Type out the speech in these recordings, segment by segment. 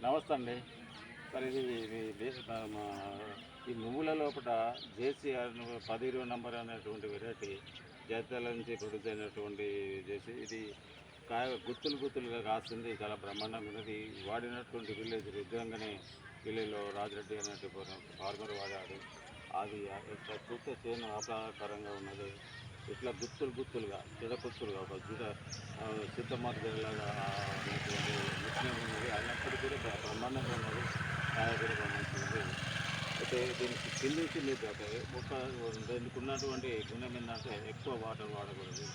నమస్తే అండి. మరి ఈ నువ్వుల లోపల జేసీ 10-20 నంబర్ అనేటువంటి వెరైటీ జాతీయాల నుంచి ప్రొడ్యూస్ అయినటువంటి జేసీ ఇది కాయ గుత్తులుగా కాస్తుంది. చాలా బ్రహ్మాండంగా ఉన్నది. వాడినటువంటి విలేజ్ రుద్రంగానే విలేజ్లో రాజిరెడ్డి అనేటువంటి ఫార్మర్ వాడాడు. అది చూస్తే చేను ఆహ్లాదకరంగా ఉన్నది. ఇట్లా గుత్తులుగా చెడపుత్తులుగా ఒక సిద్ధమార్గంలాగా ఉన్నటువంటి మిషన్ ఉన్నది. అయినప్పటికీ కూడా బ్రహ్మాండంగా ఉన్నది. కాయ కూడా మంచిది. అయితే దీనికి కిందించి మీరు దీనికి ఉన్నటువంటి గుణం ఏంటంటే ఎక్కువ వాటర్ వాడకూడదు.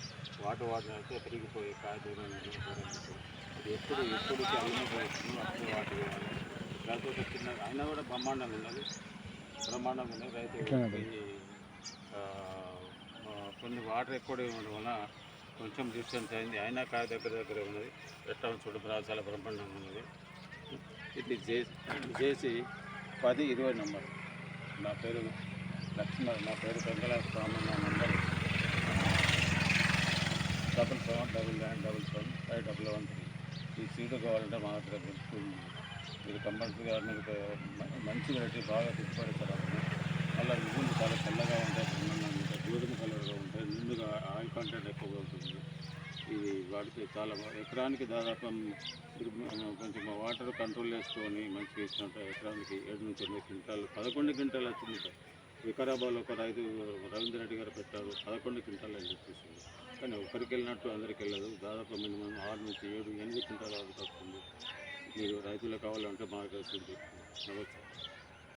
వాటర్ వాడినైతే పెరిగిపోయి కాయ దూరం ఇది ఎప్పుడుకి అల్లిపోతుంది. అప్పుడు వాటర్ వేయాలి. లేకపోతే చిన్న అయినా కూడా బ్రహ్మాండంగా ఉన్నది. రైతు కొన్ని వాటర్ ఎక్కువ ఉండడం వల్ల కొంచెం డిస్టెన్స్ అయింది. అయినా కాయ దగ్గర ఉన్నది. ఎట్లా చూడ చాలా బ్రహ్మాండంగా ఉన్నది. ఇది చేసి 10-20 నంబర్. నా పేరు లక్ష్మణ, నా పేరు వెంకటస్వామి. నా నంబర్ 7777551113. ఈ సీటు కావాలంటే మా దగ్గర దొరుకుతుంది. మీరు కంపల్సరీగా మీకు మంచి వెరైటీ బాగా దిగుబడతారు. అలా నువ్వులు చాలా తెల్లగా ఉంటాయి, బ్రహ్మాండంగా ఉంటాయి, గోధుమ కలర్గా ఉంటాయి, నిండుగా ఆయిల్ కంటెంట్ ఎక్కువగా ఉంటుంది. ఇది వాడితే చాలా ఎకరానికి దాదాపు కొంచెం వాటర్ కంట్రోల్ చేసుకొని మంచిగా ఇచ్చినట్టు ఎకరానికి 7-8 క్వింటాలు 11 క్వింటాలు వచ్చింది. వికారాబాద్లో ఒక రైతు రవీంద్ర రెడ్డి గారు పెట్టారు, 11 క్వింటాలు అని చెప్పేసింది. కానీ ఒకరికి వెళ్ళినట్టు అందరికి వెళ్ళదు. దాదాపు మినిమం 6-7-8 క్వింటాల వరకు వస్తుంది. మీరు రైతులు కావాలంటే మార్గదర్శనం చెప్తుంది. నమస్తే.